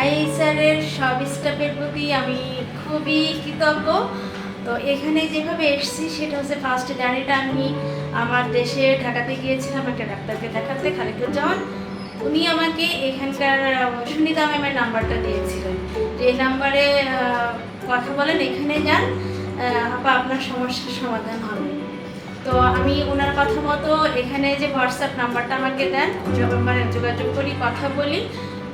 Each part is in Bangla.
আইএসআরের সব স্টাফের প্রতি আমি খুবই কৃতজ্ঞ। তো এখানে যেভাবে এসেছি সেটা হচ্ছে ফার্স্ট জার্নিটা আমি আমার দেশে ঢাকাতে গিয়েছিলাম একটা ডাক্তারকে দেখাতে, খালিকুজ্জামান। উনি আমাকে এখানকার সুনিতা ম্যামের নাম্বারটা দিয়েছিলেন, যে এই নাম্বারে কথা বলেন, এখানে যান, আপা আপনার সমস্যার সমাধান হবে। তো আমি ওনার কথা মতো এখানে যে হোয়াটসঅ্যাপ নাম্বারটা আমাকে দেন, মানে যোগাযোগ করি, কথা বলি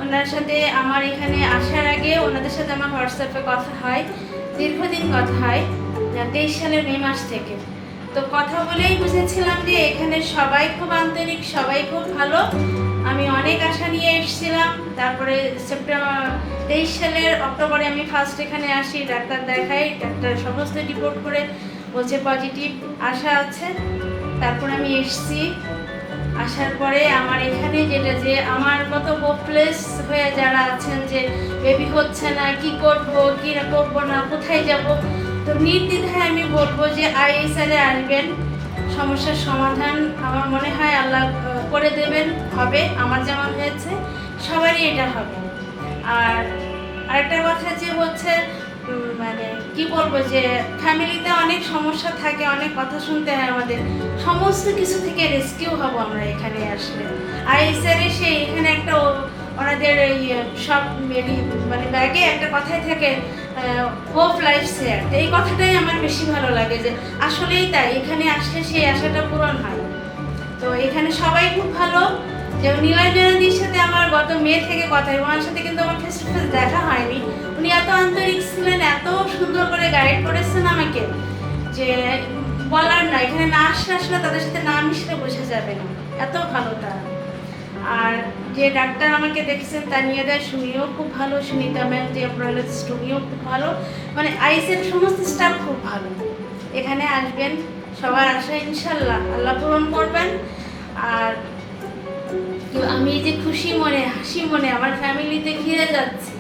ওনার সাথে। আমার এখানে আসার আগে ওনাদের সাথে আমার হোয়াটসঅ্যাপে কথা হয়, দীর্ঘদিন কথা হয়, 23 সালের মে মাস থেকে। তো কথা বলেই বুঝেছিলাম যে এখানে সবাই খুব আন্তরিক, সবাই খুব ভালো। আমি অনেক আশা নিয়ে এসেছিলাম। তারপরে 23 সালের অক্টোবরে আমি ফার্স্ট এখানে আসি, ডাক্তার দেখাই, ডাক্তার সমস্ত রিপোর্ট করে বলছে পজিটিভ, আশা আছে। তারপর আমি এসছি। আসার পরে আমার এখানে যেটা, যে আমার মতো হোপলেস হয়ে যারা আছেন, যে বেবি হচ্ছে না, কি করব, কি না করবো না, কোথায় যাব, তো নির্দ্বিধায় আমি বলবো যে আইএসআরে আসবেন, সমস্যার সমাধান আমার মনে হয় আল্লাহ করে দেবেন, হবে। আমার যেমন হয়েছে সবারই এটা হবে। আর আরেকটা কথা যে হচ্ছে, মানে কি বলবো, যে ফ্যামিলিতে অনেক সমস্যা থাকে, অনেক কথা শুনতে হয় আমাদের, সমস্ত কিছু থেকে রেস্কিউ হব আমরা এখানে আসলে। আইএসআর এসে এখানে একটা ওনাদের এই সব মানে ব্যাগে একটা কথাই থাকে, হোপ লাইফ শেয়ার। এই কথাটাই আমার বেশি ভালো লাগে, যে আসলেই তাই, এখানে আসলে সেই আশাটা পূরণ হয়। তো এখানে সবাই খুব ভালো। যেমন নীলাঞ্জনাদির সাথে আমার গত মে থেকে কথা, ওনার সাথে কিন্তু আমার ফেস টু ফেস দেখা হয়নি। উনি এত আন্তরিক ছিলেন, এত সুন্দর করে গাইড করেছেন আমাকে, যে বলার না, এখানে না আসলে তাদের সাথে না মিশলে বোঝা যাবে না, এত ভালো তারা। আর যে ডাক্তার আমাকে দেখছেন তানিয়া শুনিও খুব ভালো, সুনিতা ম্যাম যে অ্যাপ্রোলজিস্ট উনিও খুব ভালো, মানে আইসের সমস্ত স্টাফ খুব ভালো। এখানে আসবেন, সবার আশা ইনশাল্লাহ আল্লাহ পূরণ করবেন। আর আমি যে খুশি মনে, হাসি মনে আমার ফ্যামিলিতে ঘিরে যাচ্ছি,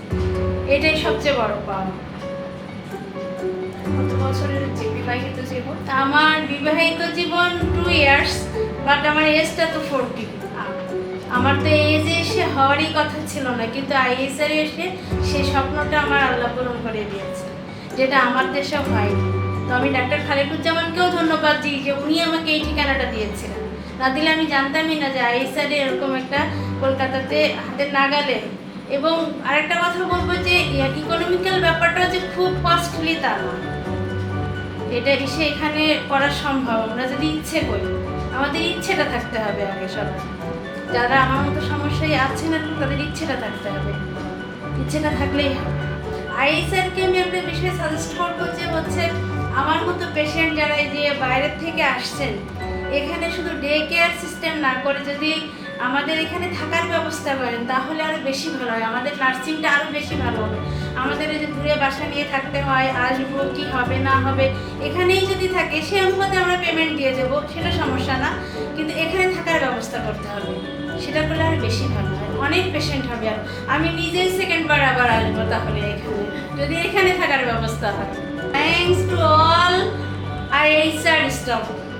এটাই সবচেয়ে বড় পাওয়া। কত বছরের বিবাহিত জীবন? আমার বিবাহিত জীবন 2 ইয়ার্স, বাট আমার এজটা তো 40। আমার তো এজে এসে হওয়ারই কথা ছিল না, কিন্তু আইএসআর এসে সেই স্বপ্নটা আমার আল্লাহ পূরণ করে দিয়েছে, যেটা আমার দেশে হয়নি। তো আমি ডাক্তার খালিকুজ্জামানকেও ধন্যবাদ দিই যে উনি আমাকে এই ঠিকানাটা দিয়েছিলেন। না দিলে আমি জানতামই না যে আইএসআর এরকম একটা কলকাতাতে হাতের নাগালে। এবং আরেকটা কথা বলবো, যে ইকোনমিক্যাল ব্যাপারটাও যে খুব কস্টলি তা না, এটা এসে এখানে করা সম্ভব আমরা যদি ইচ্ছে করি। আমাদের ইচ্ছেটা থাকতে হবে আগে। সবাই যারা আমার মতো সমস্যায় আছেন না, তাদের ইচ্ছেটা থাকতে হবে, ইচ্ছেটা থাকলেই হবে। আইএসআরকে আমি একটা বিষয় সাজেস্ট করবো, যে হচ্ছে আমার মতো পেশেন্ট যারা এই যে বাইরের থেকে আসছেন, এখানে শুধু ডে কেয়ার সিস্টেম না করে যদি আমাদের এখানে থাকার ব্যবস্থা করেন, তাহলে আরও বেশি ভালো হয়, আমাদের নার্সিংটা আরও বেশি ভালো হবে। আমাদের এই যে দূরে বাসা নিয়ে থাকতে হয়, আসবো কি হবে না হবে, এখানেই যদি থাকে সে অনুপাতে আমরা পেমেন্ট দিয়ে দেবো, সেটা সমস্যা না, কিন্তু এখানে থাকার ব্যবস্থা করতে হবে, সেটা করলে আর বেশি ভালো হয়, অনেক পেশেন্ট হবে। আর আমি নিজেই সেকেন্ডবার আবার আসবো তাহলে এখানে, যদি এখানে থাকার ব্যবস্থা হয়। Thanks to all ISR staff.